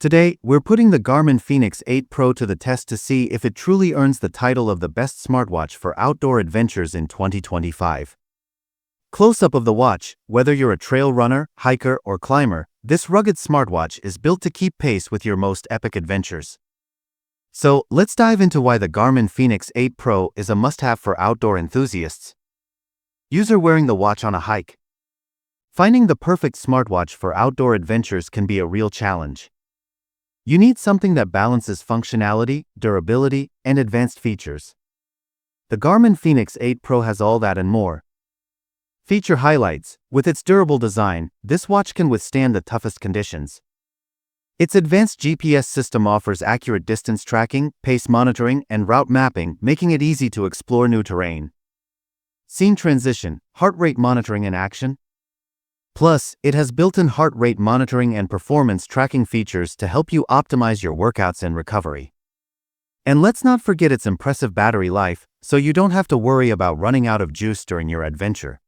Today, we're putting the Garmin Fenix 8 Pro to the test to see if it truly earns the title of the best smartwatch for outdoor adventures in 2025. Close-up of the watch. Whether you're a trail runner, hiker, or climber, this rugged smartwatch is built to keep pace with your most epic adventures. So, let's dive into why the Garmin Fenix 8 Pro is a must-have for outdoor enthusiasts. User wearing the watch on a hike. Finding the perfect smartwatch for outdoor adventures can be a real challenge. You need something that balances functionality, durability, and advanced features. The Garmin Fenix 8 Pro has all that and more. Feature highlights. With its durable design, this watch can withstand the toughest conditions. Its advanced GPS system offers accurate distance tracking, pace monitoring, and route mapping, making it easy to explore new terrain. Scene transition, heart rate monitoring in action. Plus, it has built-in heart rate monitoring and performance tracking features to help you optimize your workouts and recovery. And let's not forget its impressive battery life, so you don't have to worry about running out of juice during your adventure.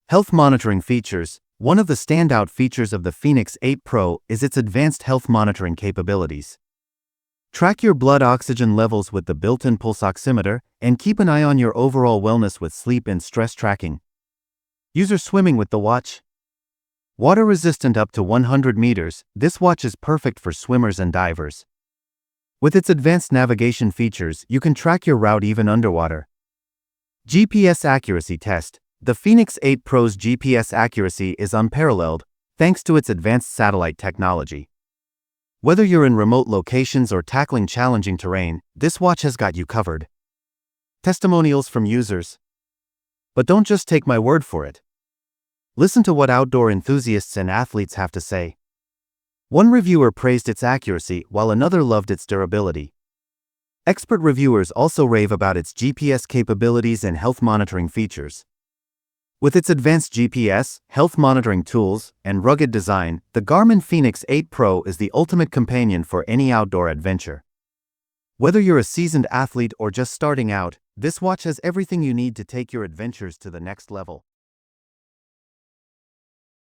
Health monitoring features. One of the standout features of the Fenix 8 Pro is its advanced health monitoring capabilities. Track your blood oxygen levels with the built-in pulse oximeter, and keep an eye on your overall wellness with sleep and stress tracking. User swimming with the watch. Water resistant up to 100 meters, this watch is perfect for swimmers and divers. With its advanced navigation features, you can track your route even underwater. GPS accuracy test. The Fenix 8 Pro's GPS accuracy is unparalleled, thanks to its advanced satellite technology. Whether you're in remote locations or tackling challenging terrain, this watch has got you covered. Testimonials from users. But don't just take my word for it. Listen to what outdoor enthusiasts and athletes have to say. One reviewer praised its accuracy, while another loved its durability. Expert reviewers also rave about its GPS capabilities and health monitoring features. With its advanced GPS, health monitoring tools, and rugged design, the Garmin Fenix 8 Pro is the ultimate companion for any outdoor adventure. Whether you're a seasoned athlete or just starting out, this watch has everything you need to take your adventures to the next level.